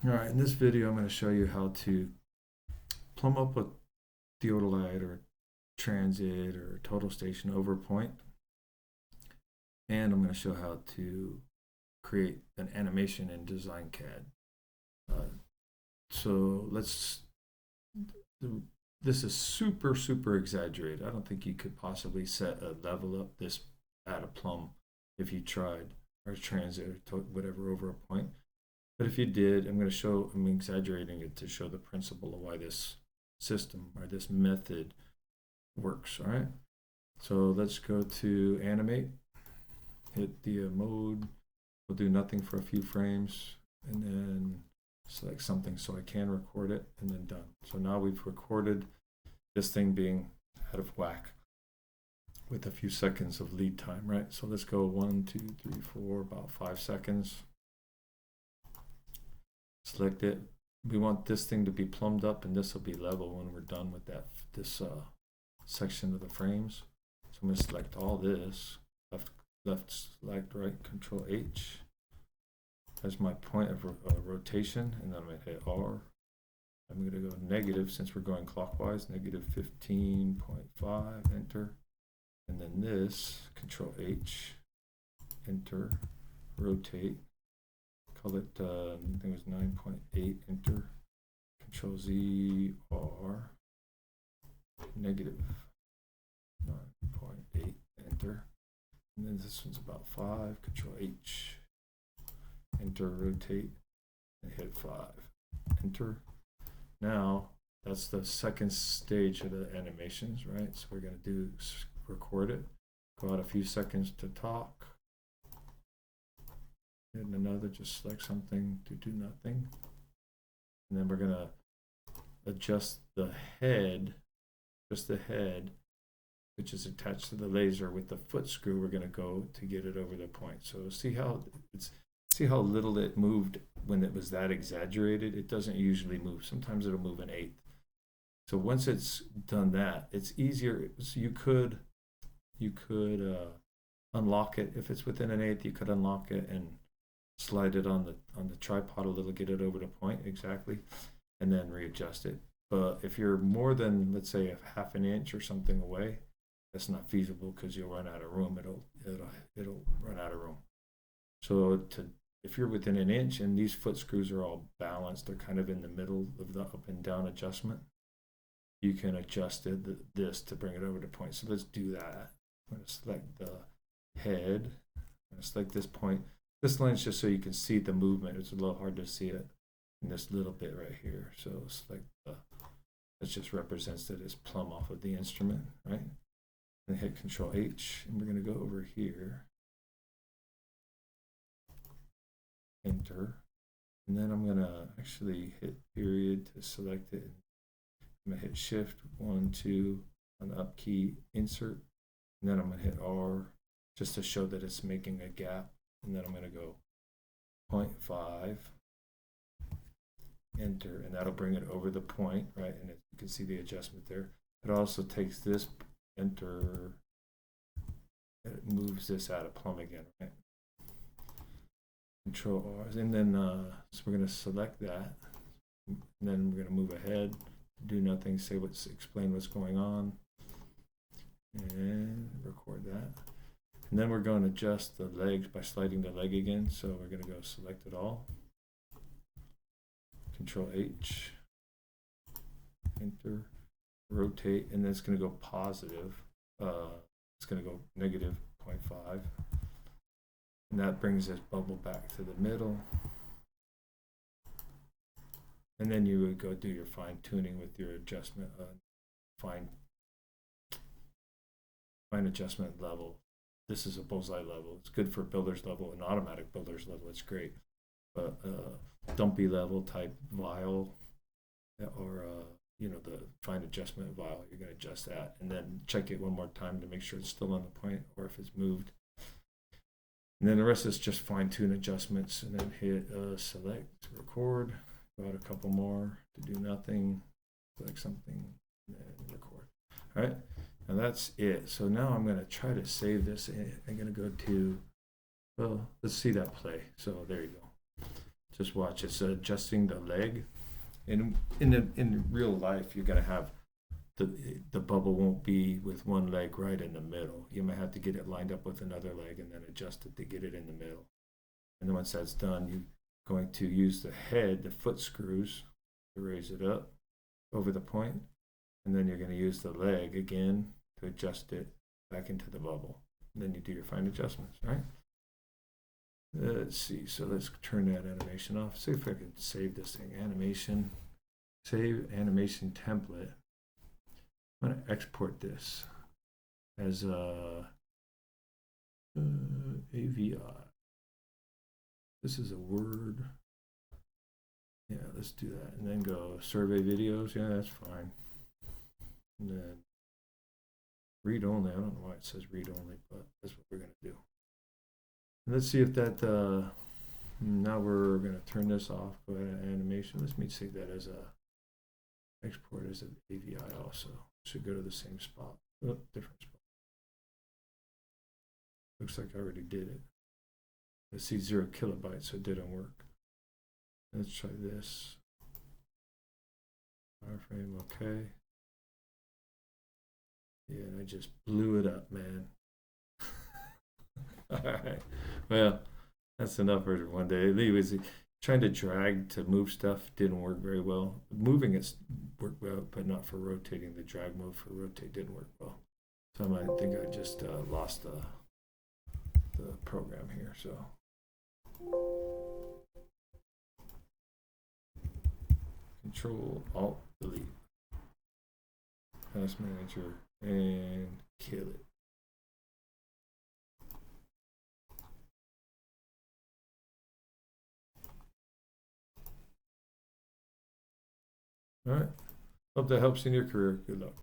All right, in this video, I'm going to show you how to plumb up a theodolite or transit or total station over point. And I'm going to show how to create an animation in Designcad. So this is super exaggerated. I don't think you could possibly set a level up this at a plumb if you tried, or a transit or whatever over a point. But if you did, I'm exaggerating it to show the principle of why this system or this method works, all right? So let's go to animate, hit the mode, we'll do nothing for a few frames, and then select something so I can record it, and then done. So now we've recorded this thing being out of whack with a few seconds of lead time, right? So let's go 1, 2, 3, 4, about 5 seconds. Select it. We want this thing to be plumbed up, and this will be level when we're done with this section of the frames. So I'm going to select all this, left select, right, Control H as my point of rotation, and then I'm going to hit R. I'm going to go negative, since we're going clockwise, negative 15.5, enter, and then this, Control H, enter, rotate. Call it, I think it was 9.8, enter, Control Z, R, negative 9.8, enter, and then this one's about 5, Control H, enter, rotate, and hit 5, enter. Now, that's the second stage of the animations, right? So we're going to record it, go out a few seconds to talk, and another, just select something to do nothing. And then we're going to adjust the head, just the head, which is attached to the laser with the foot screw. We're going to go to get it over the point. So see how little it moved when it was that exaggerated. It doesn't usually move. Sometimes it'll move an eighth. So once it's done that, it's easier. So you could unlock it. If it's within an eighth, you could unlock it and slide it on the tripod a little, get it over the point exactly, and then readjust it. But if you're more than, let's say, a half an inch or something away, that's not feasible because you'll run out of room. It'll run out of room. So if you're within an inch and these foot screws are all balanced, they're kind of in the middle of the up and down adjustment, you can adjust this to bring it over to point. So let's do that. I'm going to select the head. I'm going to select this point. This line's just so you can see the movement. It's a little hard to see it in this little bit right here. So select that just represents that it's plumb off of the instrument, right? And hit Control H, and we're going to go over here, enter, and then I'm going to actually hit period to select it. I'm going to hit Shift 1, 2 on the up key, insert, and then I'm going to hit R just to show that it's making a gap. And then I'm going to go 0.5, enter, and that'll bring it over the point, right? And you can see the adjustment there. It also takes this, enter, it moves this out of plumb again, right? Control R, and then so we're going to select that, and then we're going to move ahead, do nothing, explain what's going on, and record that. And then we're going to adjust the legs by sliding the leg again. So we're going to go select it all. Control H, enter, rotate, and then it's going to go positive. It's going to go negative 0.5. And that brings this bubble back to the middle. And then you would go do your fine tuning with your adjustment, fine adjustment level. This is a bullseye level. It's good for builder's level and automatic builder's level. It's great. But dumpy level type vial or the fine adjustment vial, you're going to adjust that and then check it one more time to make sure it's still on the point or if it's moved. And then the rest is just fine tune adjustments, and then hit select, record, go out a couple more to do nothing, select something, and then record. All right. And that's it. So now I'm going to try to save this. I'm going to go to, well, let's see that play. So there you go. Just watch. It's adjusting the leg. And in real life, you're gonna have the bubble won't be with one leg right in the middle. You might have to get it lined up with another leg and then adjust it to get it in the middle. And then once that's done, you're going to use the head, the foot screws, to raise it up over the point, and then you're going to use the leg again to adjust it back into the bubble. And then you do your fine adjustments, right? Let's see, so let's turn that animation off. See if I can save this thing. Animation, save animation template. I'm going to export this as a AVI. This is a Word. Yeah, let's do that. And then go survey videos. Yeah, that's fine. And then read only. I don't know why it says read only, but that's what we're going to do. Let's see if that, now we're going to turn this off. Go ahead and animation. Let me save that as a export as an AVI also. Should go to the same spot. Oh, different spot. Looks like I already did it. Let's see, 0 kilobytes, so it didn't work. Let's try this. Wireframe, okay. Yeah, and I just blew it up, man. All right. Well, that's enough for one day. Anyways, trying to drag to move stuff didn't work very well. Moving it worked well, but not for rotating. The drag move for rotate didn't work well. So I think I just lost the program here. So Control Alt Delete, Task Manager, and kill it. All right. Hope that helps in your career. Good luck.